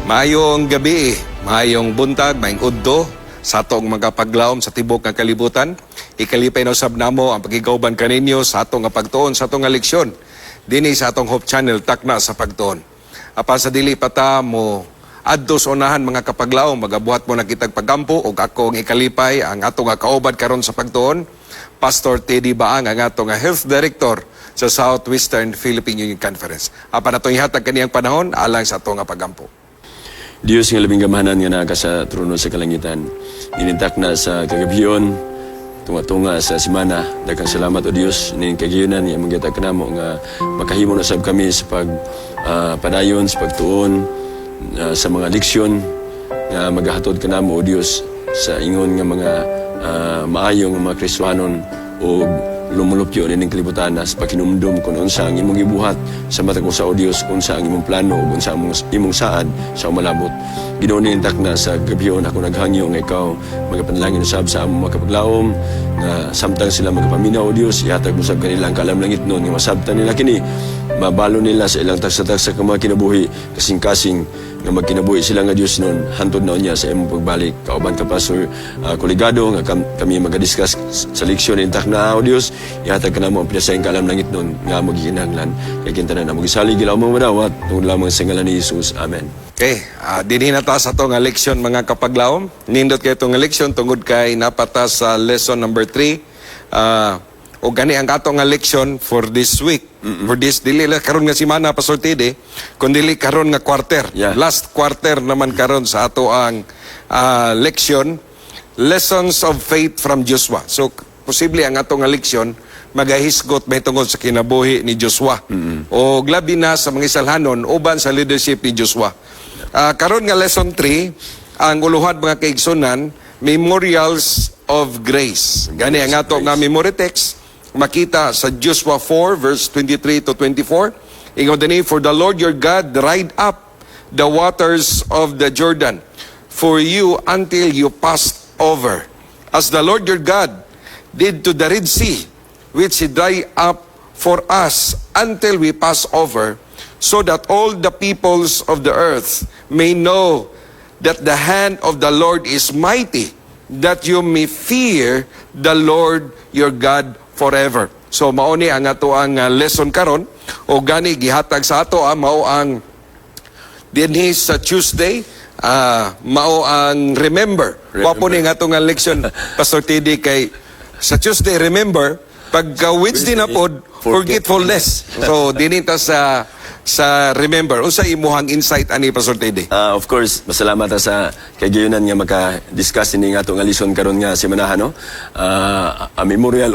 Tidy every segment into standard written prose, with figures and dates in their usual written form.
Maayong gabi, maayong buntag, maayong udto sa atong mga paglaom sa tibok nga kalibutan. Ikalipay na usab namo ang pagigauban kaninyo sa atong nga pagtuon sa atong nga leksyon. Dinhi sa atong Hope Channel takna sa pagtuon. Apan sa dili pata mo adto sa unahan mga kapaglaom, magabuhat mo na kitag pagkampo ug ako ang ikalipay ang atong nga kaubad karon sa pagtuon. Pastor Teddy Baang ang atong nga Health Director sa Southwestern Philippine Union Conference. Apan atong ihatag kaniyang panahon alang sa atong nga pagkampo. Diyos nga labing gamahanan nga naka sa trono sa kalangitan. Inintak na sa kagabiyon, tunga-tunga sa simana. Daghang salamat o Diyos, ning kagiyunan nga mangyatag kanamo nga makahimo na sab kami sa padayon, sa pagtuon, sa mga leksyon nga magahatod kanamo o Diyos sa ingon nga mga maayong mga Kristiyanon o lumulupyo rin ng kalibutan sa pagkinumdum kung unsa ang imong gibuhat sa matag sa o Dios, unsa ang imong plano o unsa ang imong saad sa umalabot. Ginoon nintak na sa gabiyon ako naghangyo nga ikaw magapanalangin usab sa among makapaglaom nga samtang sila magapaminaw o Dios, ihatag mo sab kanila ang kalamlangit nun nga masabtan nila kini, mabalo nila sa ilang tagsa-tagsa ka mga kinabuhi kasing-kasing nga magkinabuhi sila nga Dios nun hantod na niya sa imong pagbalik. Kauban ka Pastor Coligado nga kami magadiscuss sa leksyon intak na o Dios, ihatag ka na mo ang pinasayang kalamlangit nun nga magiginahanglan kay kintanan na magisalig ilaw mong madawat tungod lamang sa ngalan ni Jesus. Amen. Okay, dinhi na ta sa itong leksyon mga kapaglaom. Nindot kayo itong leksyon tungod kay napata sa lesson number 3. O gani ang atong leksyon for this week. For this, dili karon nga simana, Pastor Tede, kundi karon nga quarter. Yeah. Last quarter naman karon sa ato ang leksyon, Lessons of Faith from Joshua. So, posible ang atong leksyon, magahisgot may tungod sa kinabuhi ni Joshua. O glabi na sa mga isalhanon, uban sa leadership ni Joshua. Karon nga lesson 3, ang uluhad mga kaigsunan, Memorials of Grace. Gani ang ato nga memory text, makita sa Joshua 4 verse 23 to 24. Ingon dinhi, for the Lord your God dried up the waters of the Jordan for you until you passed over, as the Lord your God did to the Red Sea, which he dried up for us until we pass over, so that all the peoples of the earth may know that the hand of the Lord is mighty, that you may fear the Lord your God forever. So mao ni ang ato ang lesson karon, o gani gihatag sa ato mao ang dinhi sa Tuesday, mao ang remember. Wapo ni nga atong lesson, Pastor Teddy, kay sa Tuesday remember, pagka Wednesday na pod forgetfulness. So dinhi ta sa remember. Unsa imuhang insight ani Pastor Teddy? Of course, masalamat sa kagiyunan nga maka-discuss ini nga itong alison karon nga simanahan, no? A memorial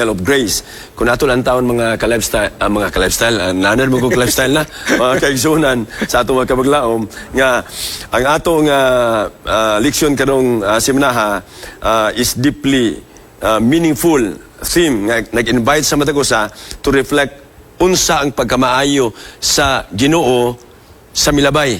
of grace. Kung ato lang taon mga ka-lifestyle, nanan mo kong lifestyle na, mga kaigsunan sa atong mga kabaglaom, nga ang atong leksyon karong simanaha is deeply meaningful theme nga nag-invite sa matagusa to reflect unsa ang pagkamaayo sa Ginoo sa milabay,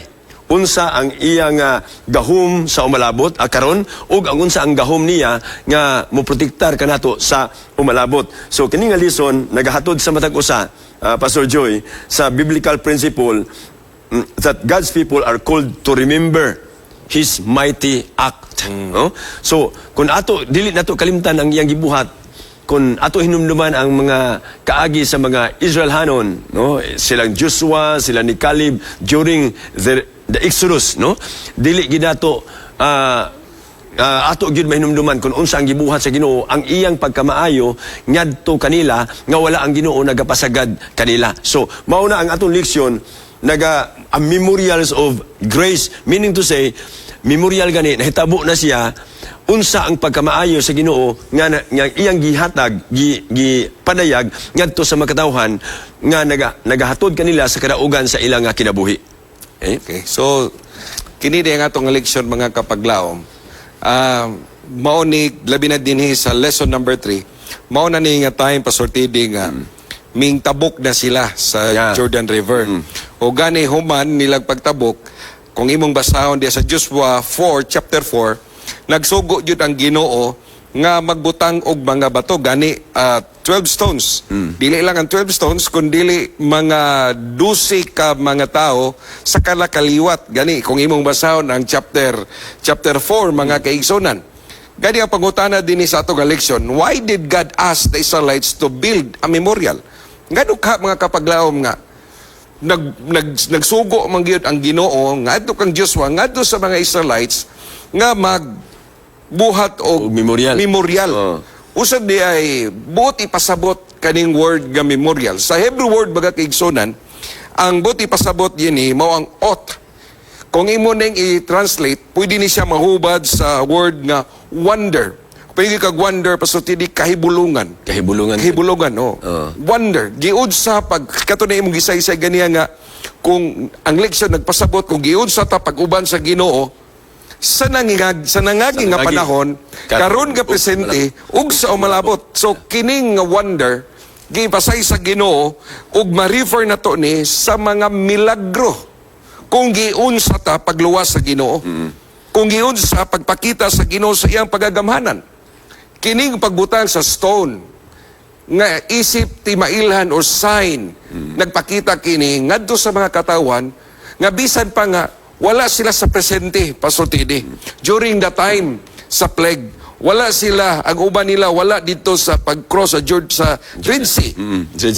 unsa ang iyang gahom sa umalabot karon, ug ang unsa ang gahom niya nga moprotektar kanato sa umalabot. So kini nga lesson nagahatod sa matag usa, Pastor Joy, sa biblical principle that God's people are called to remember His mighty act. No? So kung ato dili nato kalimtan ang iyang gibuhat, kung ato hinumduman ang mga kaagi sa mga Israelhanon, no, silang Joshua, sila ni Caleb during the Exodus, no, dili ginato ato gyud mahinumduman kung unsa ang gibuhat sa Ginoo, ang iyang pagkamaayo ngadto kanila nga wala ang Ginoo nagapasagad kanila. So mao na ang atong leksyon a memorials of grace, meaning to say memorial gani nahitabo na siya unsa ang pagkamaayo sa Ginoo nga iyang gihatag gipadayag ngadto sa makatawhan nga nagahatod kanila sa kadaugan sa ilang kinabuhi. Okay. So kini ang atong leksyon mga kapaglaom. Mao ni labi na dinhi sa lesson number 3. Mao na ni nga time Pastor Teddy nga ming tabok na sila sa Jordan River. O gani human nilang pagtabok, kung imong basahon diya sa Joshua 4 chapter 4, nagsugo jud ang Ginoo nga magbutang og mga bato gani 12 stones. Dili lang ang 12 stones, kundi mga 12 ka mga tao sa kalakaliwat. Gani, kung imong basahon ang chapter 4, mga kaigsonan. Gani ang pangutana din sa atong leksyon, why did God ask the Israelites to build a memorial? Ngano ka mga kapaglaom nga, nagsugo man gyud ang Ginoo ngadto kang Joshua ngadto sa mga Israelites nga magbuhat og Memorial. Oh. Usad di ay buot ipasabot kaning word nga memorial. Sa Hebrew word baga kaigsonan, ang buot ipasabot yini mao ang ot. Kung imo ning i-translate, pwede ni siya mahubad sa word nga wonder. Pwede kag wonder pasulti di kahibulungan. Kahibulungan, oh. Wonder. Giud sa pag kato na imong gisaysay ganiya nga kung ang leksyon nagpasabot kung giud sa ta pag-uban sa Ginoo sa nangagi nga panahon karon nga presente ug sa umalabot. So kining nga wonder gipasay sa Ginoo ug ma-refer na to ni sa mga milagro kung giunsa ta pagluwas sa Ginoo. Kung giunsa pagpakita sa Ginoo sa iyang pagagamhanan. Kining pagbutang sa stone nga isip ti mailhan or sign nagpakita kini ngadto sa mga katawan nga bisan pa nga wala sila sa presente pasultidi during the time sa plague wala sila ang uban nila wala dito sa pag-cross sa George sa Red Sea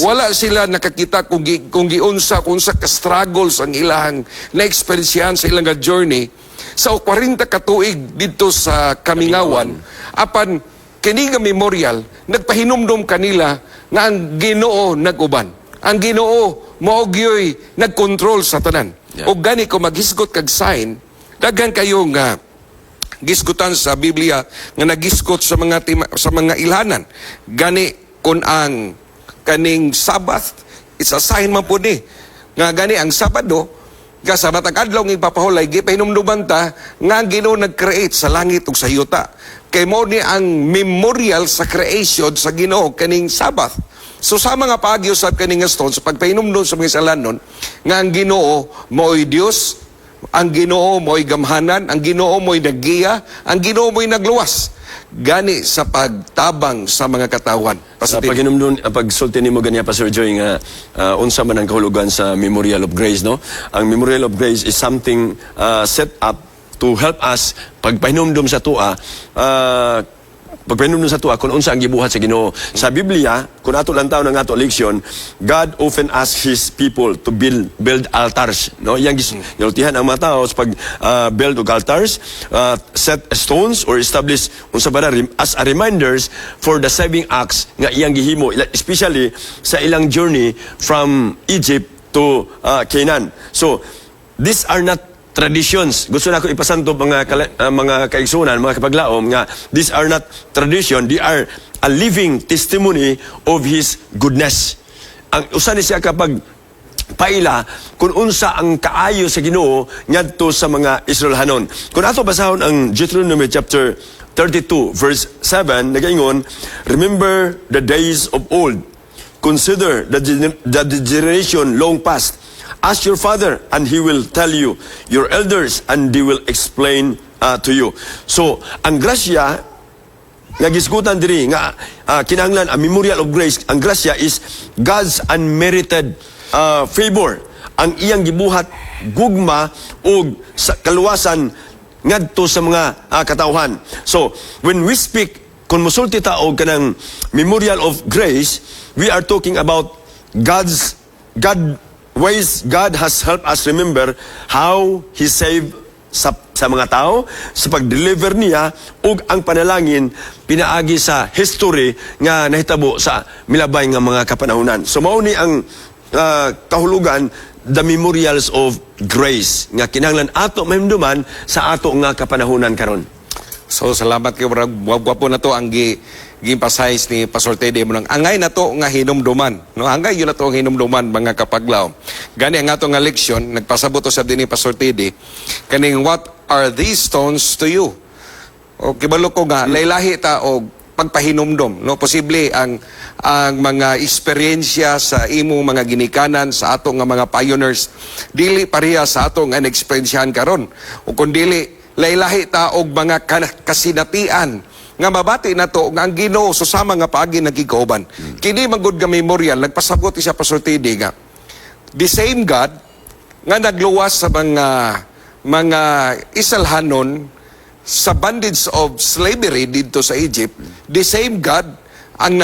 wala sila nakakita kung giunsa ka struggles ang ilahang na-experiencehan sa ilang journey sa 40 ka tuig dito sa Kamingawan apan kini nga memorial nagpahinumdom kanila nga ang Ginoo nag-uban ang Ginoo mao gyoy nagkontrol sa tanan. Yeah. O gani ko maghisgot kag sign, daghan kayo nga gisgutan sa Biblia nga nagisgot sa mga ilhanan. Gani kun ang kaning Sabbath, it's a sign man po ni. Nga gani ang Sabado, nga sa matag adlaw ng ipapahulay, gipahinumduman ta nga ang Ginoo nag-create sa langit ug sa yuta. Kay mo ni ang memorial sa creation sa Ginoo kaning Sabbath. So sa mga paagyo sa kaning stone sa pagpahinumdum sa mga salanon nga ang Ginoo mo'y Dios, ang Ginoo mo'y gamhanan, ang Ginoo mo'y naggiya, ang Ginoo mo'y nagluwas. Gani sa pagtabang sa mga katawan. Sa paghinumdum, pagsulti nimo ganiya Pastor Joy nga unsa man ang kahulugan sa Memorial of Grace, no? Ang Memorial of Grace is something set up to help us pagpahinumdum sa tua pagpahinumdum sa tua kung unsa ang gibuhat sa Ginoo. Sa Biblia, kung ato lang taon ang ato leksyon, God often asks His people to build altars. No? Yang ginultihan ang mga tao sa build og altars, set stones or establish unsa ba as a reminders for the saving acts nga iyang gihimo, especially sa ilang journey from Egypt to Canaan. So, these are not traditions. Gusto na ko ipasanto mga kaigsunan, mga kapaglaom nga these are not tradition, they are a living testimony of His goodness. Ang usa ni siya kapag paila kung unsa ang kaayo sa Ginoo ngadto sa mga Israelhanon. Kung ato basahon ang Deuteronomy chapter 32 verse 7 nagaingon, remember the days of old, consider the generation long past. Ask your father and he will tell you, your elders and they will explain to you. So, ang grasya nga gisgutan diri nga kinahanglan a memorial of grace, ang grasya is God's unmerited favor. Ang iyang gibuhat gugma og sa kaluwasan ngadto sa mga katawhan. So, when we speak kung musulti ta og kanang memorial of grace, we are talking about ways God has helped us remember how He saved sa mga tao, sa pag-deliver niya, ug ang panalangin pinaagi sa history nga nahitabo sa milabay nga mga kapanahunan. So mao ni ang kahulugan, the memorials of grace, nga kinahanglan ato mahimduman sa ato nga kapanahunan karon. So salamat kayo, wagwapo na to ang gimpasize ni Pastor Teddy mo nang angay na to nga hinumduman, no? Angay yun na to ang hinumduman mga kapaglaw. Gani ang ato nga leksyon nagpasabot to sa dinhi Pastor Teddy kaning what are these stones to you? O kibalo ko nga laylahi ta og pagpahinumdom, no? Posible ang mga eksperyensya sa imong mga ginikanan sa ato nga mga pioneers dili pareha sa ato nga experiensyahan karon. O kun dili laylahi ta og mga kasinatian nga mabati na to nga ang Ginoo susama nga paagi nagigauban. Kini manggod nga memorial nagpasabot siya Pastor Tidi nga the same God nga nagluwas sa mga Isalhanon sa bondage of slavery dito sa Egypt, the same God ang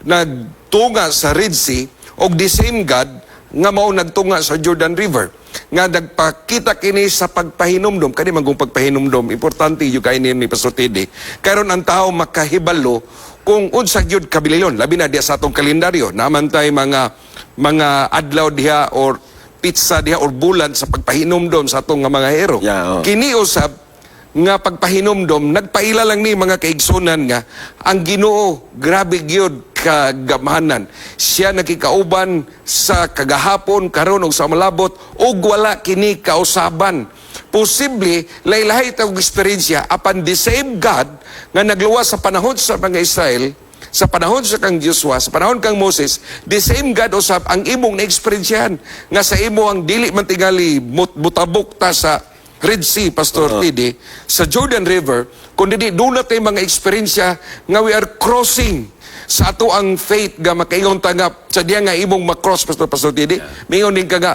nagtunga sa Red Sea o the same God nga mao nagtunga sa Jordan River nga nagpakita kini sa pagpahinumdom kani magong pagpahinumdom importante yung kainin ni Pastor Tede karon ang tao makahibalo kung unsa gyud kabilayon labi na diya sa atong kalendaryo naman tay mga adlaw diha or pizza diha or bulan sa pagpahinumdom sa atong mga hero. Kini usab nga pagpahinumdom nagpaila lang ni mga kaigsunan nga ang Ginoo grabe gyud kagamahanan siya nakikauban sa kagahapon karon ug sa malabot ug wala kini kausaban posible lahi-lahi tawag eksperyensya apan the same God nga nagluwas sa panahon sa mga Israel sa panahon sa kang Joshua, sa panahon kang Moses, the same God usab ang imong na-eksperyensyahan nga sa imo ang dili man tingali butabok ta sa Red Sea, Pastor Tidi, sa Jordan River, kundi doon natin mga eksperyensya nga we are crossing sa ato ang faith nga makaingon ta nga sa diya nga imong makross, Pastor Tidi, mingon din ka nga,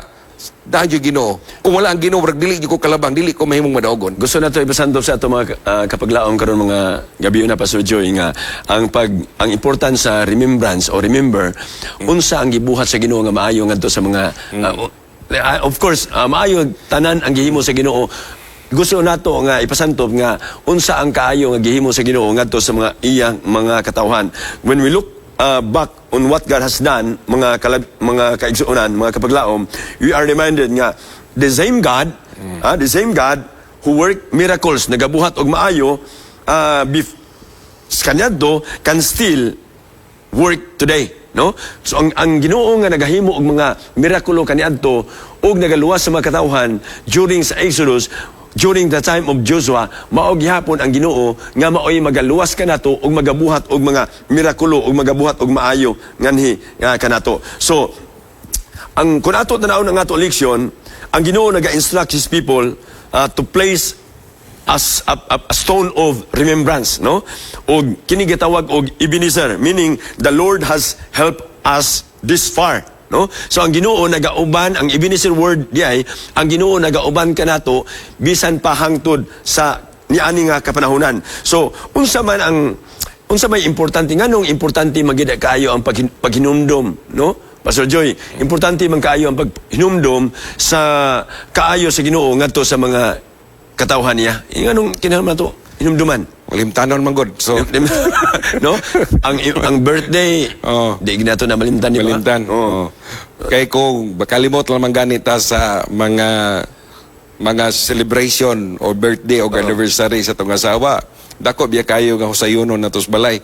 dahil yung Ginoo. Kung wala ang Ginoo, dili ko kalabang, dili ko mahimong madaogon. Gusto na ito ipasandop sa ito mga kapaglaong karon mga gabi na Pastor Joy nga ang importance sa remembrance o remember unsa ang gibuhat sa Ginoo nga maayo ngadto sa mga of course maayo tanan ang gihimo sa Ginoo. Gusto nato nga ipasantop nga unsa ang kaayo nga gihimo sa Ginoo ngadto sa mga iyang mga katawhan. When we look back on what God has done, mga kaigsuonan, mga kapaglaom, we are reminded nga the same God who worked miracles, nagabuhat og maayo, kanyadto can still work today, no? So ang Ginoo nga nagahimo og mga mirakulo kaniadto og nagaluwas sa mga katawhan during sa Exodus, during the time of Joshua, maog gihapon ang Ginoo nga maoy magaluwas kanato og magabuhat og mga mirakulo og magabuhat og maayo nganhi kanato. So ang kun ato tanaw ng ato leksyon, ang Ginoo naga-instruct his people to place as a stone of remembrance, no? Og kini gitawag og Ebenezer, meaning the Lord has helped us this far. No? So ang Ginoo nagauban ang Ebenezer word diay ang Ginoo nagauban kanato bisan pa hangtod sa niani nga kapanahunan. So unsa may importante nganong importante magid kaayo ang paghinumdom, no? Pastor Joy, importante man kaayo ang paghinumdom sa kaayo sa Ginoo ngadto sa mga katawhan niya. Nganong kinahanglan to hinumduman? Malimtanon man god. So no? Ang birthday, di ginato na malimtan di ba? Malimtan. Kay kung bakalimot lang ganita sa mga celebration o birthday o anniversary sa tong asawa. Dako biya kayo nga husayonon natos balay.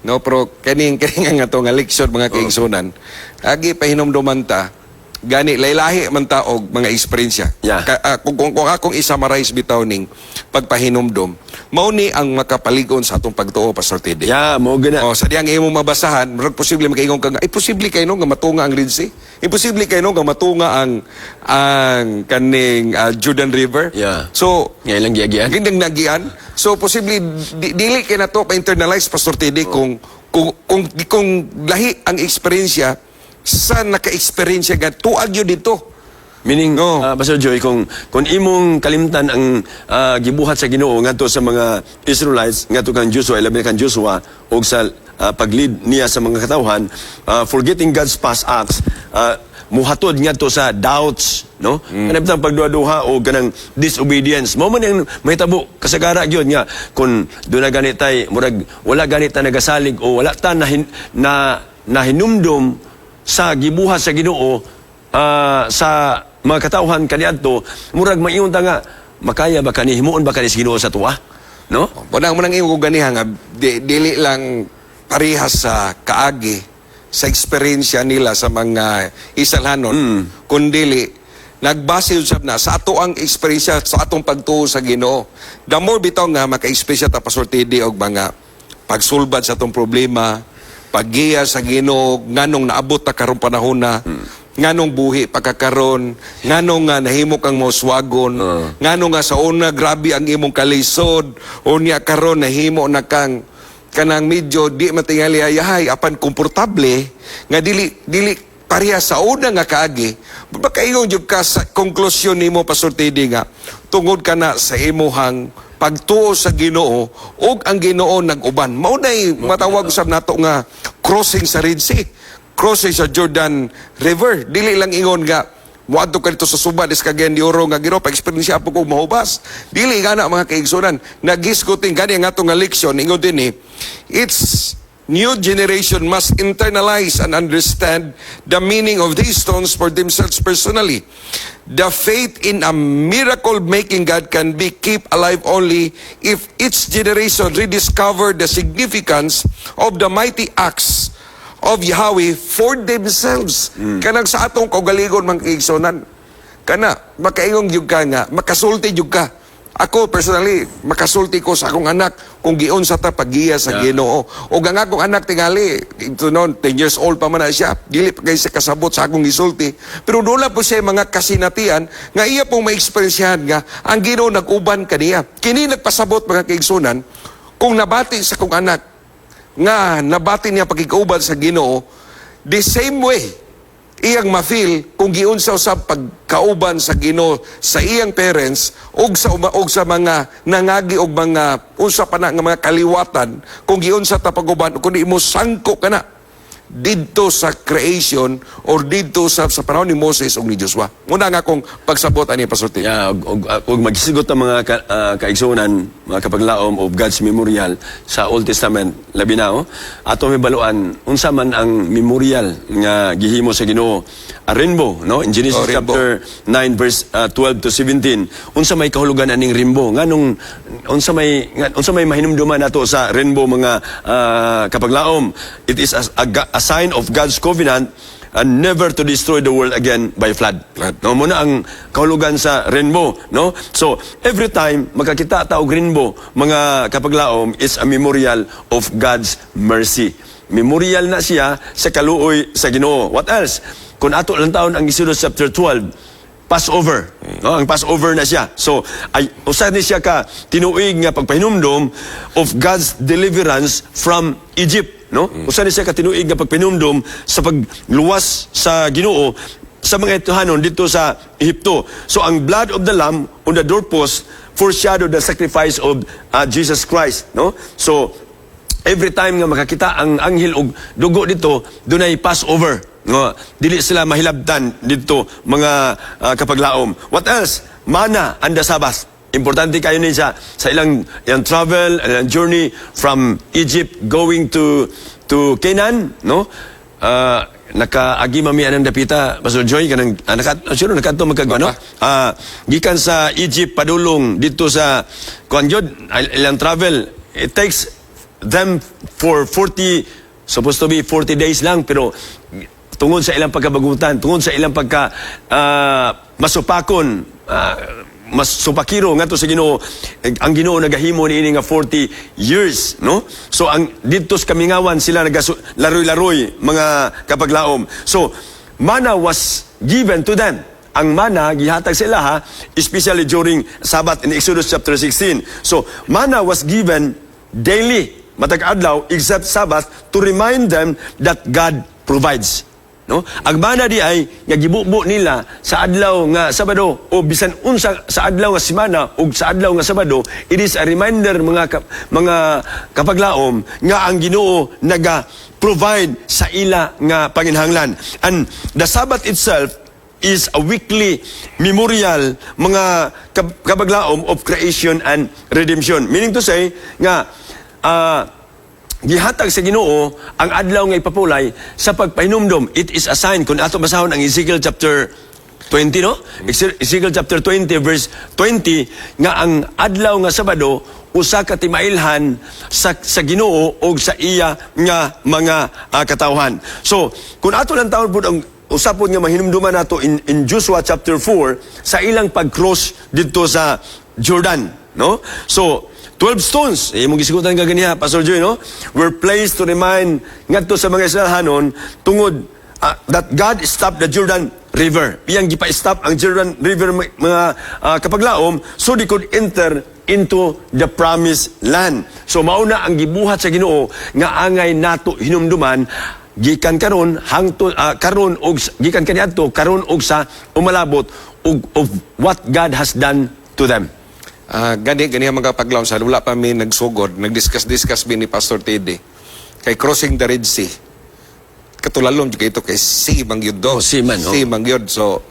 No, pero kaning nga to nga leksyon mga kaigsunan. Agi pahinumduman ta gani laylahi man ta og mga eksperyensya. Kung akong i-summarize bitaw ning pagpahinumdom, mao ni ang makapaligon sa atong pagtuo, Pastor Tede. Mao gana. Sa diyang imong mabasahan, murag posible makaingon ka nga, posible kay no nga matunga ang Red Sea. Imposible kay no nga matunga ang kaning Jordan River. So, ngay lang giagian. Gindang nagian. So posible dili kay nato pa-internalize, Pastor Tede, kung lahi ang eksperyensya sa naka-experience nga tuag yun dito. Meaning, Pastor Joy, kung imong kalimtan ang gibuhat sa Ginoo ngadto sa mga Israelites, ngadto kang Joshua, labi kang Joshua, o sa pag-lead niya sa mga katawhan, forgetting God's past acts, muhatod ngadto sa doubts, no? Kanang pagduha-duha o kanang disobedience. Mo man ang mahitabo kasagara gyud nga kung do na ganitay murag wala ganita nagasalig o wala ta na hinumdum sa gibuhat sa Ginoo sa mga katawhan kaniadto, murag maingon ta nga makaya ba kani himuon ba kani sa Ginoo sa tuwa, no? Punang ingon ko ganiha nga dili lang parehas sa kaagi sa eksperyensya nila sa mga Isalhanon, kundi nagbase usab na sa ato ang eksperyensya sa atong pagtuo sa Ginoo. The more bitaw nga maka-eksperyensya ta Pastor Tede og mga pagsulbad sa atong problema, paggiya sa Ginoo nganong naabot ta karong panahon na nganong buhi pagkakaron, nganong nga nahimo kang moswagon, nganong nga sa una grabe ang imong kalisod, o niya karon nahimo na kang kanang medyo di matingali ayahay apan komportable nga dili pareha sa una nga kaagi. Bakaingon jud ka sa konklusyon nimo Pastor Teddy nga tungod ka na sa imuhang pagtuo sa Ginoo ug ang Ginoo nag-uban. Mao nay matawag usab nato nga crossing sa Red Sea, crossing sa Jordan River. Dili lang ingon nga muadto ka dito sa Suba des kagayan di oro nga Ginoo pa-experience po kog mahubas. Dili nga na mga kaigsunan nagisguting gani nga ato nga leksyon ingon dinhi. It's new generation must internalize and understand the meaning of these stones for themselves personally. The faith in a miracle-making God can be kept alive only if each generation rediscover the significance of the mighty acts of Yahweh for themselves. Kanang sa atong kaugalingon mga kaigsunan. Kana, makaingong yug ka nga, makasulti yug ka. Ako personally, makasulti ko sa akong anak kung giun sa ta paggiya sa Ginoo. O ang akong anak tingali, ito noon, 10 years old pa man na siya, dili pa kayo siya kasabot sa akong gisulti. Pero doon po siya mga kasinatian nga iya pong maekspensyahan nga ang Ginoo nag-uban kaniya. Kini nagpasabot mga kaigsunan, kung nabati sa akong anak, nga nabati niya pagkikauban sa Ginoo, the same way, iyang ma-feel kung giunsa sa pagkauban sa Ginoo sa iyang parents og sa mga nangagi og mga unsa pa na nga mga kaliwatan kung giunsa ta paguban kun imo sangko kana didto sa creation or didto sa panahon ni Moses ug ni Joshua. Muna nga akong pagsabot ani Pastor Tim. Og magsigot ang mga kaigsunan, mga kapaglaom of God's memorial sa Old Testament labi na ato mibaluan unsa man ang memorial nga gihimo sa Ginoo. A rainbow, no? In Genesis chapter 9 verse 12 to 17, unsa may kahulugan aning rainbow? Nganong unsa may mahinumduman nato sa rainbow mga kapaglaom? It is a sign of God's covenant and never to destroy the world again by flood. No, muna ang kahulugan sa rainbow, no? So, every time makakita ta og rainbow, mga kapaglaom, is a memorial of God's mercy. Memorial na siya sa kaluoy sa Ginoo. What else? Kung ato lang taon ang Exodus chapter 12, Passover. No, ang Passover na siya. So, ay usa ni siya ka tinuig nga pagpahinumdom of God's deliverance from Egypt, no? Usa ni siya ka tinuig nga pagpahinumdom sa pagluwas sa Ginoo sa mga ituhanon dito sa Ehipto. So, ang blood of the lamb on the doorpost foreshadowed the sacrifice of Jesus Christ, no? So, every time nga makakita ang anghel og dugo dito, dunay Passover. No, dili sila mahilabtan dito mga kapaglaom. What else? Mana and the Sabbath. Importante kayo ni sa ilang travel and journey from Egypt going to Canaan, no? Nakaagi mami anang dapita Pastor Joy kanang nakaadto magkagano gikan sa Egypt padulong dito sa kuanjod ilang travel, it takes them for supposed to be 40 days lang, pero tungod sa ilang pagkabagutan, tungod sa ilang pagka masupakon, mas supakiro ngadto sa Ginoo, ang Ginoo nagahimo niini nga 40 years, no? So ang didto sa kamingawan sila nagalaroy-laroy mga kapaglaom. So manna was given to them. Ang manna gihatag sa ilaha especially during Sabbath in Exodus chapter 16. So manna was given daily, matag adlaw except Sabbath, to remind them that God provides. No? Ang mana di ay nga gibubo nila sa adlaw nga Sabado o bisan unsa sa adlaw nga semana ug sa adlaw nga Sabado, it is a reminder mga kapaglaom nga ang Ginoo naga-provide sa ila nga panginhanglan. And the Sabbath itself is a weekly memorial mga kapaglaom of creation and redemption. Meaning to say nga gihatag sa Ginoo ang adlaw nga ipapulay sa pagpahinumdom. It is a sign. Kung ato basahon ang Ezekiel chapter 20, no? Ezekiel chapter 20 verse 20 nga ang adlaw nga Sabado usa ka timailhan sa Ginoo o sa iya nga mga katawhan. So, kung ato lang taon po ang usapon nga mahinumduman nato in Joshua chapter 4 sa ilang pag-cross dito sa Jordan, no? So, 12 stones, mong gisigutan ka ganiha, Pastor Joy, no? Were placed to remind ngadto sa mga Israelhanon tungod that God stopped the Jordan River. Iyang gipa-stop ang Jordan River mga kapaglaom so they could enter into the promised land. So mauna ang gibuhat sa Ginoo nga angay nato hinumduman gikan karon hangtod karon og gikan kaniadto karon og sa umalabot of what God has done to them. Gani ang mga paglaom sa wala pa mi nagsugod, nagdiscuss mi ni Pastor Teddy kay crossing the Red Sea. Katulalom juga ito kay sea mangyod do. Sea man, Sea mangyod. So,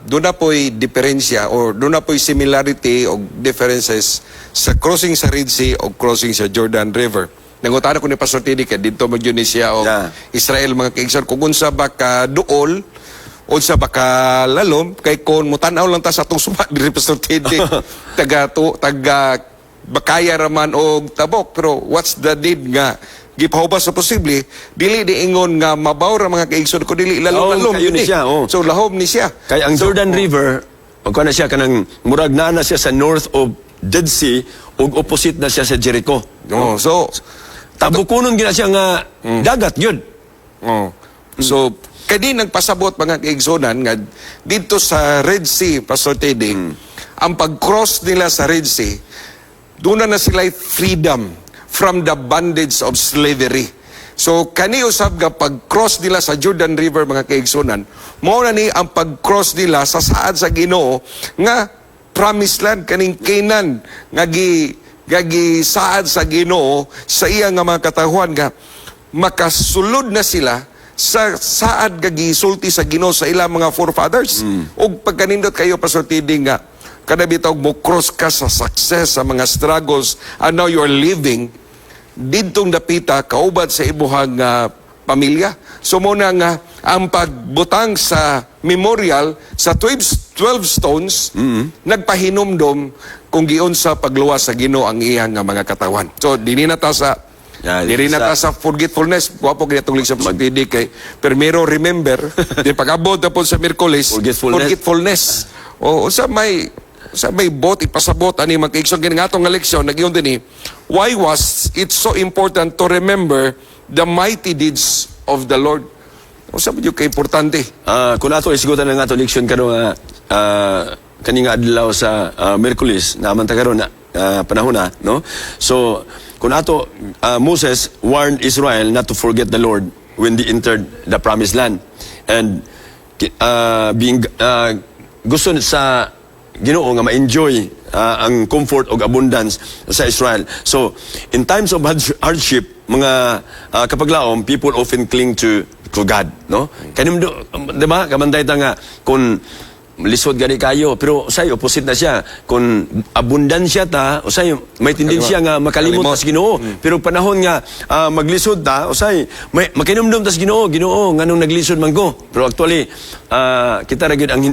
doon na po'y diferensya or doon na po'y similarity o differences sa crossing sa Red Sea o crossing sa Jordan River. Nangutana ko ni Pastor Teddy kay dito mo Tunisia o Israel mga kaigsoon kung unsa ba ka duol unsa ba ka lalom kay kon mutanaw lang ta sa atong suba diri Pastor Teddy taga bakaya raman og tabok pero what's the need nga gipahubas sa posible dili di ingon nga mabaw ra mga kaigsoon ko dili lalom kayo ni siya, so lahom ni siya kay ang Jordan River na siya kanang murag na siya sa north of Dead Sea ug opposite na siya sa Jericho. So tabukunon gina siya nga dagat yun. So kadi nagpasabot mga kaigsonan nga dito sa Red Sea Pastor Teddy ang pag-cross nila sa Red Sea doon na sila freedom from the bondage of slavery. So, kani usab nga pag-cross nila sa Jordan River, mga kaigsunan, mao na ni ang pag-cross nila sa saad sa Ginoo nga promised land, kaning Canaan, nga gi saad sa Ginoo sa iya nga mga katahuan nga makasulod na sila sa saad nga gisulti sa Ginoo sa ilang mga forefathers. Ug pagkanindot kayo, Pastor Teddy, nga kada bitaw mo cross ka sa success sa mga struggles and now you're living didtong dapita kauban sa ibuhang pamilya. So muna nga ang pagbutang sa memorial sa 12 stones nagpahinumdom kung giun sa pagluwas sa Ginoo ang iyang mga katawan. So dili na ta sa forgetfulness. Wapo kaya itong liksyon sa pagdidig kay Primero remember, di pag-abot na po sa Miyerkules, forgetfulness. O sa may bot, ipasabot, ani magkaigsoon kini nga itong leksyon, nag-iyon din why was it so important to remember the mighty deeds of the Lord? O sabi nyo ka-importante? Kung ato isigutan na nga itong leksyon karon kaninga adlaw sa Miyerkules, naman ta karon panahon na, no? So, kung ato, Moses warned Israel not to forget the Lord when they entered the promised land. And gusto sa Ginoo nga ma-enjoy ang comfort o abundance sa Israel. So, in times of hardship, mga kapaglaom, people often cling to God, no? Kanim do, di ba? Kamanday ta nga kung lisod gani kayo, pero usay opposite na siya. Kung abundansya ta, usay may tendensya nga makalimot ta sa Ginoo. Pero panahon nga maglisod ta, usay may makinumdum ta sa Ginoo, Ginoo nganong naglisod man ko. Pero actually kita ra gyud ang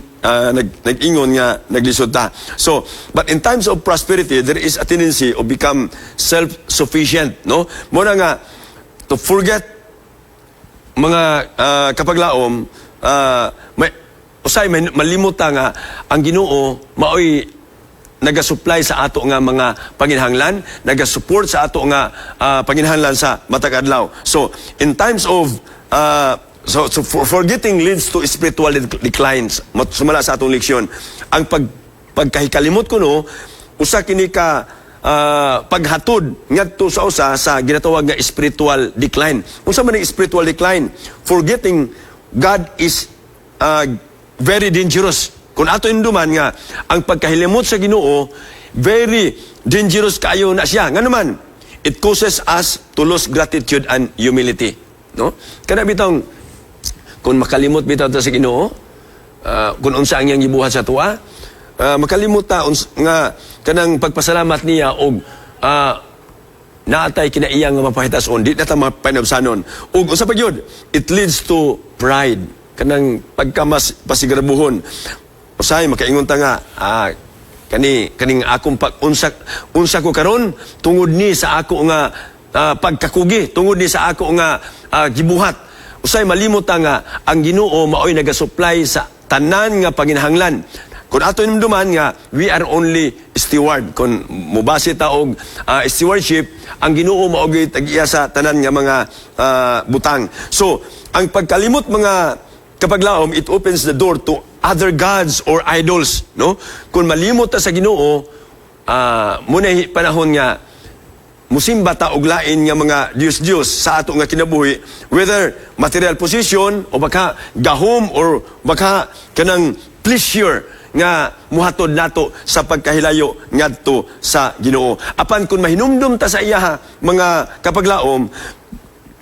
nag-ingon nga naglisod ta. So, but in times of prosperity, there is a tendency of become self-sufficient, no? Mo na nga to forget mga kapaglaom usay malimot nga ang Ginoo maoy nagasupply sa ato nga mga panginahanglan, nagasupport sa ato nga panginahanglan sa matag adlaw. So in times of so forgetting leads to spiritual declines. Sumala sa atong leksyon, ang pagkahikalimot kuno usa kini ka paghatod ngadto sa usa sa ginatawag nga spiritual decline. Unsa man ang spiritual decline? Forgetting God is very dangerous. Kung ato induman nga, ang pagkahilimot sa Ginoo, very dangerous kaayo na siya. Nga naman, it causes us to lose gratitude and humility. No? Kana bitong, kung makalimot bitaw ta sa Ginoo, kung unsa ang iyang gibuhat sa tuwa, makalimot ta nga kanang pagpasalamat niya og naatay kinaiyang nga mapahitason, di na ta mapanabsanon. Og unsa pa gyud? It leads to pride. Kanang pagkamas pasigrabuhon. Usay makaingon ta nga kaning akong unsa ko karon tungod ni sa ako nga pagkakugi, tungod ni sa ako nga gibuhat. Usay malimot ta nga ang Ginoo maoy nagasupply sa tanan nga panginahanglan. kung ato hinumduman nga we are only steward, kung mubase ta og stewardship, ang Ginoo maogi tag-iya sa tanan nga mga butang. So ang pagkalimot mga kapaglaom, it opens the door to other gods or idols, no? Kung malimot ta sa Ginoo, muna panahon nga musimba ta og lain nga mga Diyos sa ato nga kinabuhi, whether material possession o baka gahom or baka kanang pleasure nga muhatod nato sa pagkahilayo ngadto sa Ginoo. Apan kung mahinumdum ta sa iya mga kapaglaom,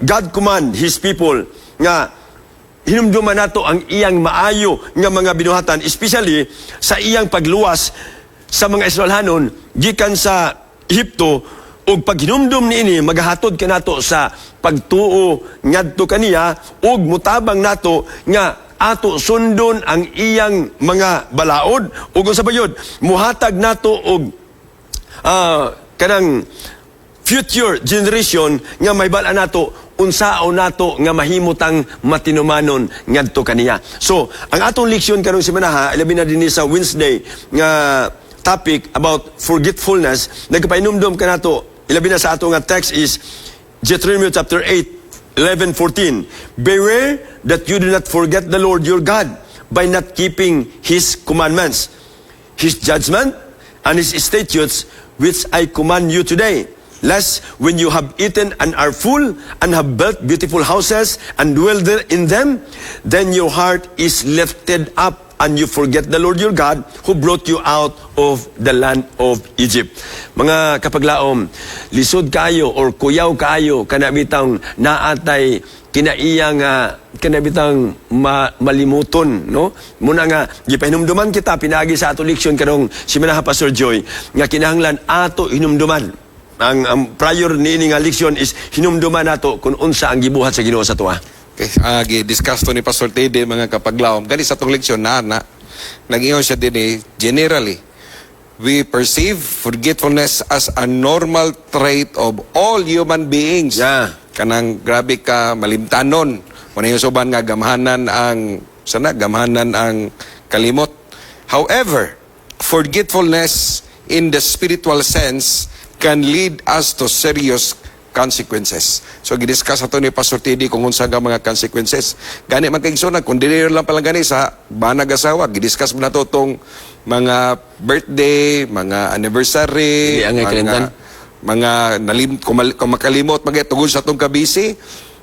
God command His people nga hinumduman nato ang iyang maayo nga mga binuhatan, especially sa iyang pagluwas sa mga Israelhanon gikan sa Ehipto. Og pag hinumdum niini, magahatod ka nato sa pagtuo ngadto kaniya, og mutabang nato nga ato sundon ang iyang mga balaod, ug sa bayod muhatag nato og kanang future generation nga may bala nato unsao nato nga mahimutang matinumanon ngadto kaniya. So ang atong leksyon karong semana, labi na dinhi sa Wednesday nga topic about forgetfulness, nagpainumdum ka nato ilabi na sa ato nga text is Deuteronomy chapter 8, 11-14. Beware that you do not forget the Lord your God by not keeping His commandments, His judgment, and His statutes, which I command you today. Lest when you have eaten and are full, and have built beautiful houses, and dwell there in them, then your heart is lifted up, and you forget the Lord your God who brought you out of the land of Egypt. Mga kapaglaom, lisod kayo or kuyaw kayo kanabitang naatay kinaiyang kanabitang malimuton, no? Muna nga gipahinumduman kita pinaagi sa ato leksyon karong simana Pastor Joy nga kinahanglan ato hinumduman. Ang prior niini nga leksyon is hinumduman nato kung unsa ang gibuhat sa Ginoo sa tuwa. Okay, gi-discuss to ni Pastor Tede mga kapaglawom. Gani sa itong leksyon na nag-iyon siya din generally. We perceive forgetfulness as a normal trait of all human beings. Yeah. Kanang grabe ka malimtanon. Muna yung suban nga gamhanan ang kalimot. However, forgetfulness in the spiritual sense can lead us to serious consequences. So, gidiscuss ato ni Pastor Teddy kung unsa nga mga consequences. Gani man kay igsoon, kung dili lang pala gani sa banag asawa, gidiscuss mo na to tong mga birthday, mga anniversary, Hindi angay kalendan. mga kung makalimot tungod sa tong kabisi,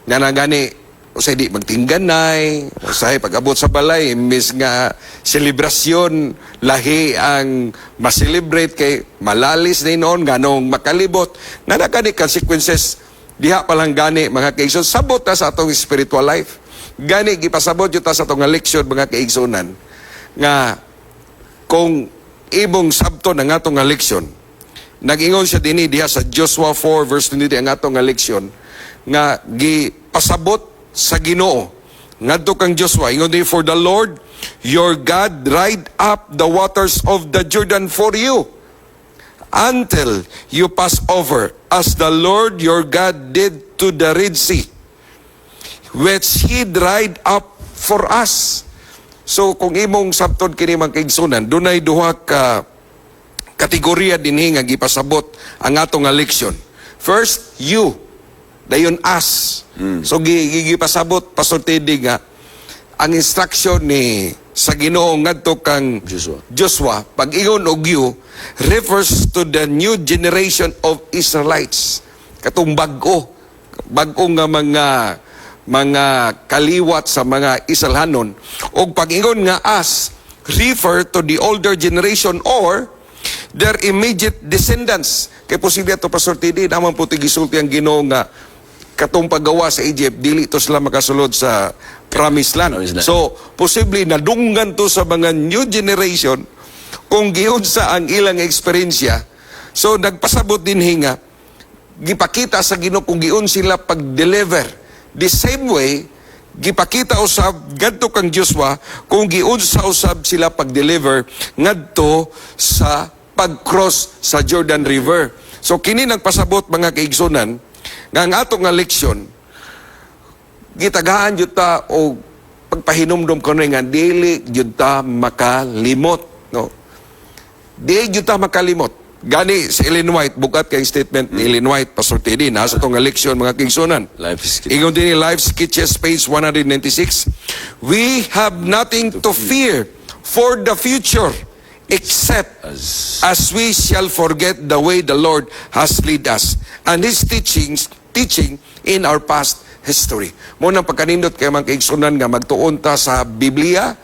nga na gani usay di magtingganay, usay pag-abot sa balay, imbis nga selebrasyon, lahi ang ma-celebrate kay malalis na noon, ganong makalibot, na nagani consequences, diha palang gani, mga kaigsoon, sabot na sa atong spiritual life. Gani, gipasabot yun ta sa atong leksyon, mga kaigsonan, nga kung ibong sabto ng atong leksyon, nag-ingon siya din diha sa Joshua 4 verse 20 ang atong leksyon, nga gipasabot sa Ginoo ngadto kang Joshua, ingon din, for the Lord your God dried up the waters of the Jordan for you until you pass over, as the Lord your God did to the Red Sea, which He dried up for us. So kung imong sabton kini mga kaigsunan, dunay duha ka kategorya dinhi nga gipasabot ang atong leksyon. First, you, dayon us. So gigipasabot Pastor Teddy nga ang instruction ni sa Ginoo ngadto kang Joshua, pag-ingon og you refers to the new generation of Israelites. Katong bag-o nga mga kaliwat sa mga Israelhanon. Og pag-ingon nga us refer to the older generation or their immediate descendants. Kay posible ato Pastor Teddy naman po tigisulti ang Ginoo nga katong paggawa sa Egypt, dili to sila makasulod sa Promised Land. So, posible nadunggan to sa mga new generation kung giunsa ang ilang eksperyensya. So, nagpasabot din hinga, gipakita sa Ginoo kung giun sila pag-deliver. The same way, gipakita usab ngadto kang Joshua kung giunsa usab sila pag-deliver ngadto sa pag-cross sa Jordan River. So, kini nagpasabot mga kaigsunan, nga ang ato nga leksyon, gitagaan jud ta o pagpahinumdum ko nga dili jud ta makalimot, no? di gyud ta makalimot. Gani si Ellen White, bukat kay statement ni Ellen White, Pastor Teddy, nasa itong eleksyon mga kigsunan. Life is Ingon din ni Life Sketches, page 196, we have nothing to fear for the future except as we shall forget the way the Lord has led us and His teaching in our past history. Muna pagkanindot kay mga kaigsunan nga magtuon ta sa Biblia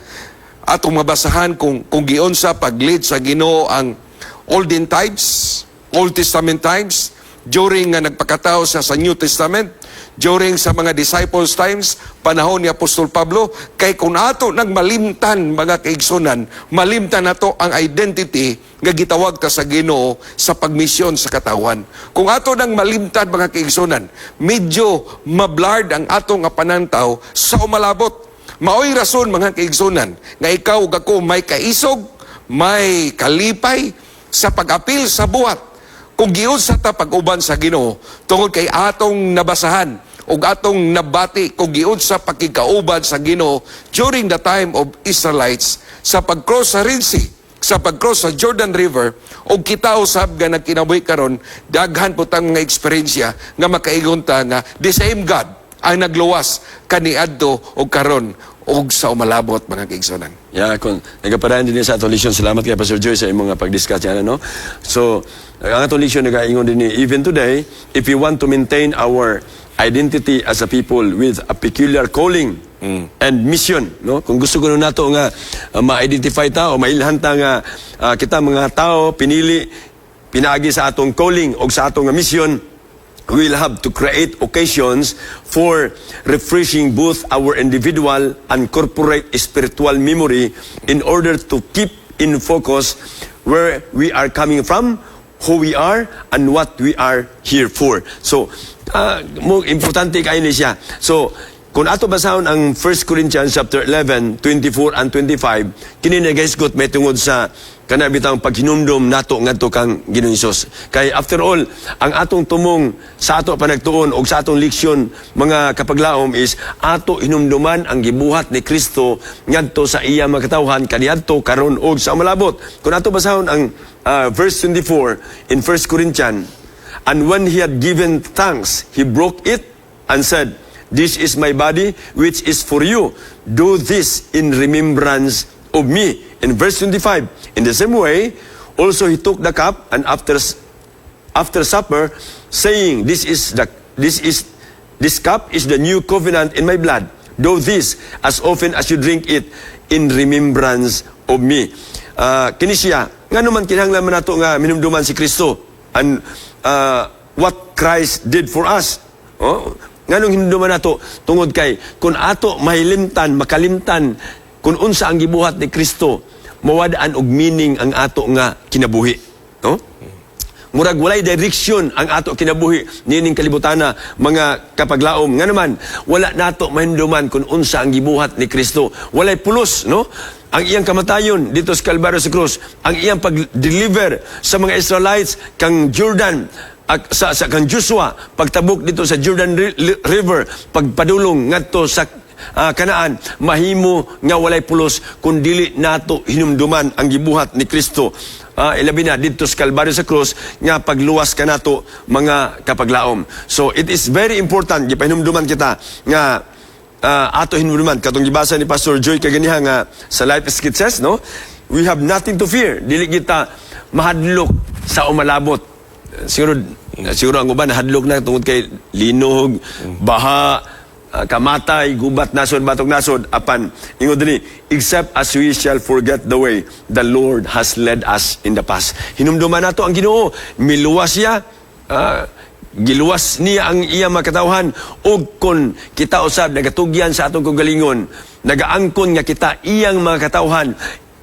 atong mabasahan kung giun sa pag-lead sa Ginoo ang olden times, Old Testament times, during nga nagpakatao sa New Testament, during sa mga disciples times, panahon ni Apostol Pablo, kay kung ato nang malimtan mga kaigsunan, malimtan nato ang identity nga gitawag ta sa Ginoo sa pagmisyon sa katawan. Kung ato nang malimtan mga kaigsunan, medyo mablard ang ato nga panantaw sa umalabot. Maoy rason mga kaigsunan nga ikaw ug ako may kaisog, may kalipay sa pag-apil sa buhat. Kung giun sa ta pag-uban sa Ginoo tungod kay atong nabasahan ug atong nabati kung giun sa pakikauban sa Ginoo during the time of Israelites sa pag-cross sa Red Sea, sa pag-cross sa Jordan River, ug kita usab nga nagkinabuhi karon daghan po tang mga eksperyensya nga makaigon ta nga the same God ang nagluwas kaniadto og karon og sa umalabot mga kaigsunan. Yeah, kung nagaparaan din sa atong leksyon, salamat kay Pastor Joy sa imong nga pag-discuss yan, no? So, ang atong leksyon nagaingon din ni, even today, if we want to maintain our identity as a people with a peculiar calling and mission, no? Kung gusto ko nato nga ma-identify ta o mailhan ta nga kita mga tao pinili pinaagi sa atong calling o sa atong mission, we'll have to create occasions for refreshing both our individual and corporate spiritual memory in order to keep in focus where we are coming from, who we are, and what we are here for. So, importante kayo siya. So, kung ato basahon ang 1 Corinthians chapter 11, 24 and 25, kini nagahisgot may tungod sa kanabitang paghinumdum nato ngadto kang Ginoong Hesus. Kay after all, ang atong tumong sa ato panagtuon o sa atong leksyon mga kapaglaom is ato hinumduman ang gibuhat ni Kristo ngadto sa iya makatawhan kaniadto karon og sa malabot. Kung ato basahon ang verse 24 in 1 Corinthians, and when he had given thanks, he broke it and said, "This is my body, which is for you. Do this in remembrance of me." In verse 25, in the same way, also he took the cup, and after supper, saying, This cup is the new covenant in my blood. Do this as often as you drink it in remembrance of me. Kini siya, nga naman kinahanglan man nato nga minumduman si Kristo and what Christ did for us. Oh, nganong hinumduman nato tungod kay kung ato mahilimtan, makalimtan kung unsa ang gibuhat ni Kristo, mawadaan og meaning ang ato nga kinabuhi. No? Murag walay direksyon ang ato kinabuhi nining kalibutana mga kapaglaom. Nga naman, wala nato mahinduman kung unsa ang gibuhat ni Kristo. Walay pulos, no? Ang iyang kamatayon dito sa Kalbaryo sa krus, ang iyang pag-deliver sa mga Israelites kang Jordan, sa kang Joshua, pagtabok dito sa Jordan River, pagpadulong ngadto sa Kanaan, mahimo nga walay pulos kung dili nato hinumduman ang gibuhat ni Kristo. Ilabi na dito sa Kalbaryo sa krus nga pagluwas ka nato mga kapaglaom. So it is very important gipahinumduman kita nga ato hinumduman katong gibasa ni Pastor Joy kaganiha nga sa Life Sketches, no? We have nothing to fear. Dili kita mahadlok sa umalabot. Siguro ang uban hadlok na tungod kay linog, baha, kamatay, gubat nasod, batok nasod, apan ingon dili, except as we shall forget the way the Lord has led us in the past. Hinumduman nato ang Ginoo, miluwas siya, giluwas niya ang iya makatawhan, ug kun kita usab nagatugyan sa atong kagalingon, nagaangkon nga kita iyang makatawhan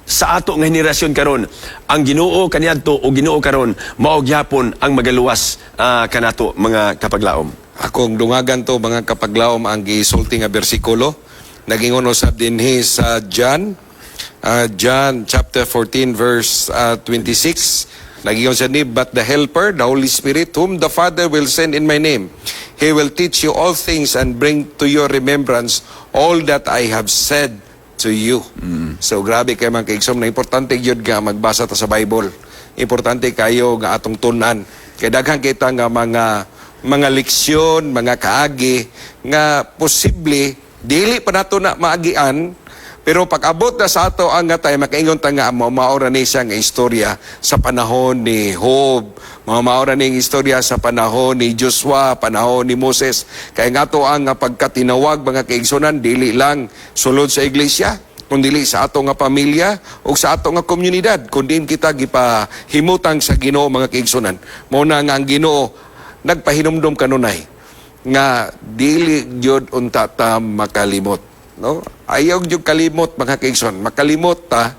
sa ato nga henerasyon karon, ang Ginoo kaniadto o Ginoo karon mao gyapon ang magaluwas kanato mga kapaglaom. Akong dungagan to mga kapaglaom ang gisulti nga bersikulo. Nagingon usab dinhi sa John chapter 14 verse 26. Nagingon siya ni, but the Helper, the Holy Spirit, whom the Father will send in my name, He will teach you all things and bring to your remembrance all that I have said to you. So grabe kay mga kaigsom na importante gyud nga magbasa ta sa Bible. Importante kayo nga atong tunan. Kay daghan kita nga mga leksyon, mga kaagi nga posible dili pa nato na maagian. Pero pag abot na sa ato ang nga tayo, makaingon ta nga maura ni siya nga istorya sa panahon ni Job, maura ni istorya sa panahon ni Joshua, panahon ni Moses. Kaya nga to ang pagkatinawag mga kaigsunan, dili lang sulod sa iglesia, kundi sa ato nga pamilya o sa ato nga komunidad, kundi kita gipahimutang sa Ginoo mga kaigsunan. Muna nga ang Ginoo nagpahinumdom kanunay nga dili gyud unta ta makalimot. No? Ayaw yung kalimot mga kaigsoon. Makalimot ta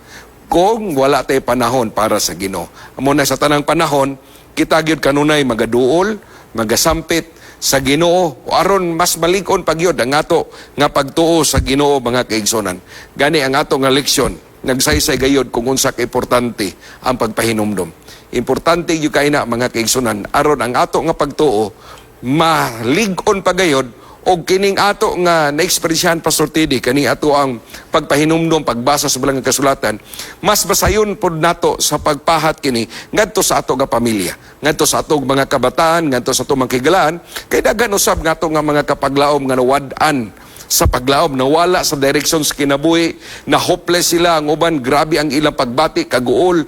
kung wala tayo panahon para sa Ginoo. Muna sa tanang panahon, kita gyud kanunay magaduol, magasampit sa Ginoo o aron mas malikon pagyod ang ato nga pagtuo sa Ginoo mga kaigsonan. Gani ang ato nga leksyon, nagsaysay gayod kung unsa ka importante ang pagpahinumdom. Importante yung kaina mga kaigsonan aron ang ato nga pagtuo malig-on pagayod o kining ato nga na-ekspersyahan Pastor Teddy, kani ato ang pagpahinumdom, pagbasa sa balang kasulatan, mas basayon po nato sa pagpahat kini ngadto sa ato nga pamilya, ngadto sa ato mga kabataan, ngadto sa ato mga kigalaan, kay daghan usab nga ato nga mga kapaglaom nga nawad-an sa paglaom, nawala sa direksyon sa kinabuhi, na hopeless sila, ang uban, grabe ang ilang pagbati, kaguol,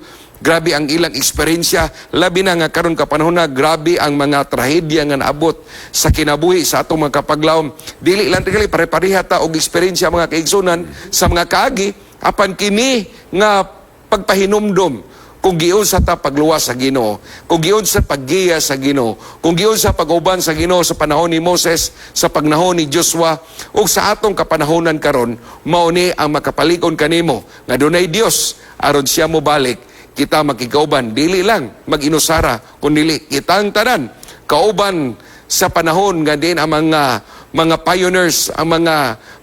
grabe ang ilang eksperyensya, labi na nga karon kapanahon na, grabe ang mga trahedya nga naabot sa kinabuhi sa atong mga kapaglaom. Dili lang tingali pare-pareha ta og eksperyensya mga kaigsunan sa mga kaagi, apan kini nga pagpahinumdom kung giun sa ta pagluwas sa Ginoo, kung giun sa paggiya sa Ginoo, kung giun sa pag-uban sa Ginoo sa panahon ni Moses, sa pagnahon ni Joshua, ug sa atong kapanahonan karon, mao ni ang makapalikon kanimo nga dunay Dios aron siya mo balik, kita makikauban, dili lang mag-inusara, kundi kitang tanan kauban sa panahon nga din ang mga pioneers, ang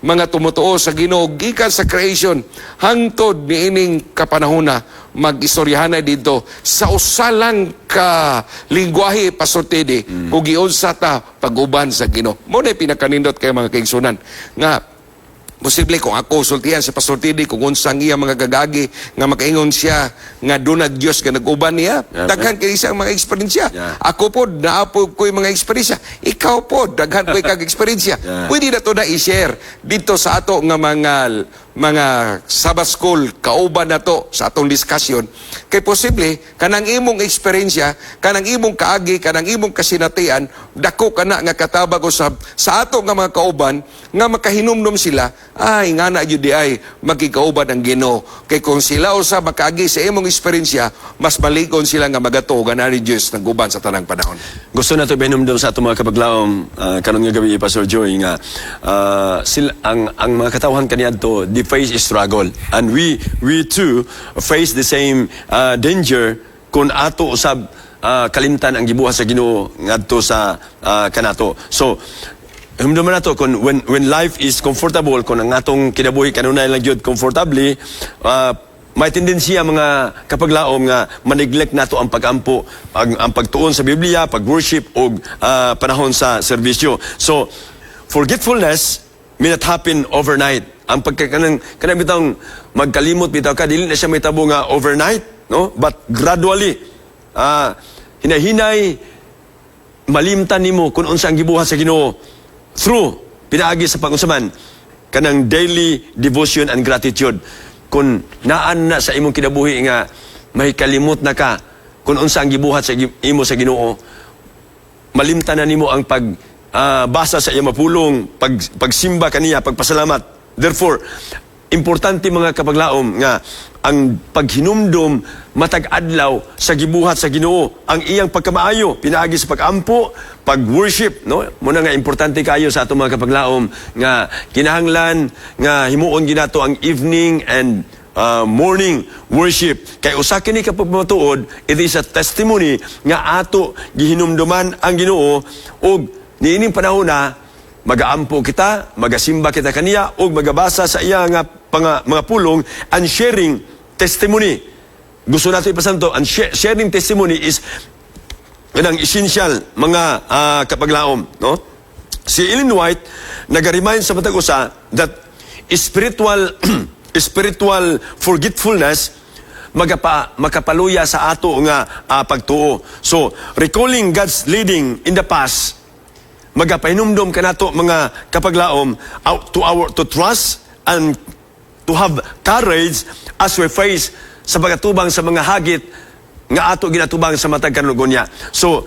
mga tumutuo sa Ginoo gikan sa creation hangtod niining kapanahona mag-istoryahan na dito sa usalang ka lingwahe Pastor Teddy kung giunsa ta pag-uban sa Ginoo. Mo na pinakanindot kay mga kaigsunan nga posible kung ako sultihan sa Pastor Teddy kung unsang iya mga gagagi nga makaingon siya nga dunag Dios nga nag-uban niya, daghan kay isang mga eksperyensya. Ako po naapo ko'y mga eksperyensya, ikaw po daghan ko'y kag eksperyensya. Pwede na to na i-share dito sa ato nga mga Sabbath school, kauban na to sa atong diskusyon. Kay posible, kanang imong eksperyensya, kanang imong kaagi, kanang imong kasinatian, dako kana nga katabag usab sa ato nga mga kauban, nga makahinumdom sila, ay nga na yun di ay magkikauban ang Ginoo. Kay kung sila usab makaagi sa imong eksperyensya, mas malikon sila nga magatuo ni Diyos ng uban sa tanang panahon. Gusto na ito binumdum sa itong mga kabaglaom karon nga gabi, Pastor Joy, nga ang mga katawhan kaniya to, the face is struggle. And we too face the same danger kung ato usab kalimtan ang gibuhat sa Ginoo ngadto sa kanato. So, humduman nato kung when life is comfortable, kung ang atong kinabuhi kanunay lang gyud comfortably, may tendensiya mga kapaglaom nga maneglect nato ang pagampo, ang pagtuon sa Biblia, pag-worship o panahon sa serbisyo. So, forgetfulness may not happen overnight. Ang kanang bitang magkalimot bitaw ka, dili na siya may tabo nga overnight, no? But gradually, hinahinay, malimtan nimo kung unsa ang gibuhat sa Ginoo through pinaagi sa pag-usaman kanang daily devotion and gratitude. Kung naan na sa imong kinabuhi nga may kalimot na ka kung unsa ang gibuhat sa imo sa Ginoo, malimtan na nimo ang basa sa iyang mapulong, pagsimba kaniya, pagpasalamat. Therefore, importante mga kapaglaom nga ang paghinumdom matag-adlaw sa gibuhat sa Ginoo, ang iyang pagkamaayo pinaagi sa pag-ampo, pag-worship, no? Muna nga importante kayo sa atong mga kapaglaom nga kinahanglan nga himuon ginato ang evening and morning worship. Kay usa kini kapag matuod, it is a testimony nga ato gihinumduman ang Ginoo og niining panahon na mag-aampo kita, magasimba kita kaniya o magabasa sa iya nga mga pulong and sharing testimony. Gusto natin ipasanto, and sharing testimony is ang essential mga kapaglaom, no? Si Ellen White nag-remind sa matag usa that spiritual spiritual forgetfulness, makapaluya sa ato nga pagtuo. So, recalling God's leading in the past, magapahinumdom kanato mga kapaglaom to trust and to have courage as we face sa pagatubang sa mga hagit nga ato ginatubang sa matag kanugonya. So,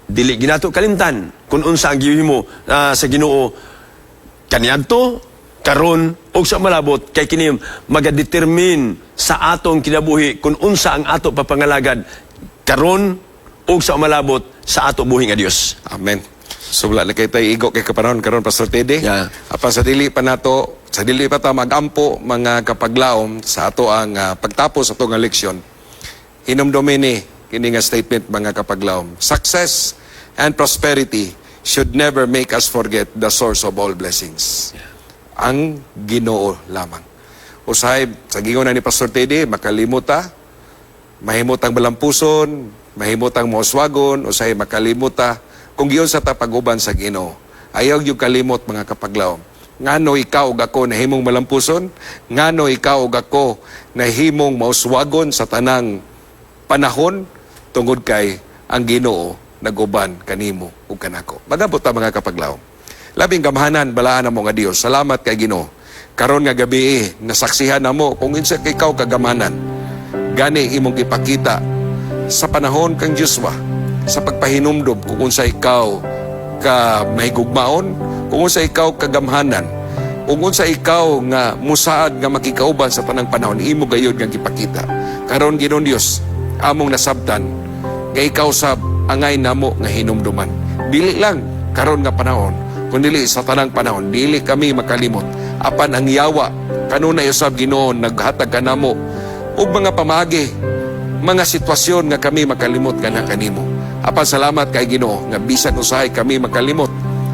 dili ginato kalimtan kung unsa ang gihimo sa Ginoo kaniadto karon og sa malabot kay kini magadetermine sa atong kinabuhi kung unsa ang ato papangalagad karon og sa malabot sa ato buhi nga Dios. Amen. So wala na kay tayo igo kay kapanahon karon Pastor Teddy. Yeah. Apan sa dili pa ta magampo mga kapaglaom sa ato ang pagtapos ato nga leksyon. Hinumdumi ni kini nga statement mga kapaglaom. Success and prosperity should never make us forget the source of all blessings. Ang Ginoo lamang. Usahay sa gingon ni Pastor Teddy, makalimuta, mahimutang balampuson, mahimutang mooswagon, usahay makalimuta kung giyon sa tapaguban sa Ginoo. Ayaw yung kalimot mga kapaglaom. Ngano ikaw ug ako nahimong malampuson? Ngano ikaw ug ako nahimong mauswagon sa tanang panahon tungod kay ang Ginoo naguban kanimo ug kanako. Magabot ta mga kapaglaom. Labing gamahanan balaan namo nga Dios. Salamat kay Ginoo. Karon nga gabi nasaksihan namo kung unsa kay ikaw kagamanan. Gani imong ipakita sa panahon kang Joshua sa pagpahinumdom kung unsa ikaw ka mahigugmaon, kung unsa ikaw kagamhanan, kung unsa ikaw nga musaad nga makikauban sa tanang panahon, imo gayud nga gipakita. Karon Ginoong Dios, among nasabtan nga ikaw sab angay namo nga hinumduman. Dili lang karon nga panahon, kundi sa tanang panahon, dili kami makalimot. Apan ang yawa kanunay usab Ginoo naghatag kanamo og mga pamagi, mga sitwasyon nga kami makalimot kana kanimo. Apan salamat kay Ginoo nga bisan usahay kami makalimot.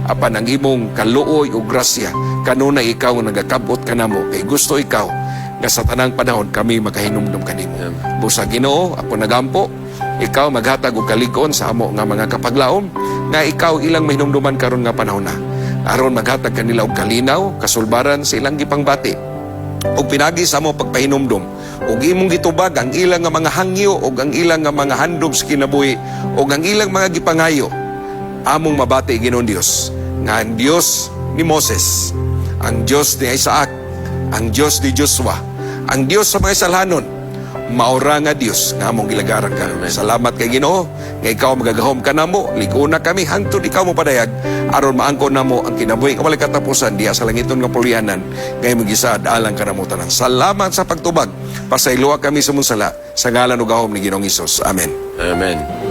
Apan ang imong kaluoy ug grasya kanunay ikaw nagakabot kanamo kay gusto ikaw nga sa tanang panahon kami makahinumdum kanimo. Busa Ginoo ako nagampo, ikaw maghatag og kalig-on sa amo nga mga kapaglaom nga ikaw ilang mahinumduman karon nga panahon na. Aron maghatag kanila og kalinaw, kasulbaran sa ilang gipangbati. Og pinagi sa amo pagpahinumdum ug imong gitubag ang ilang nga mga hangyo ug ang ilang nga mga handom sa kinabuhi ug ang ilang mga gipangayo. Among mabati Ginoong Dios nga ang Dios ni Moses, ang Dios ni Isaac, ang Dios ni Joshua, ang Dios sa mga salhanon, maura nga Dios nga among gilagaran ka. Salamat kay Ginoo nga ikaw magagahom ka namo, liguna kami hangtod ikaw mo padayag aron maangkon namo ang kinabuhi nga walay katapusan diha sa langiton nga pulyanan ngay magisaad alang ka namo tanan. Salamat sa pagtubag. Pasayloa kami sa munsala sa ngalan ug gahom ni Ginoong Hesus. Amen. Amen.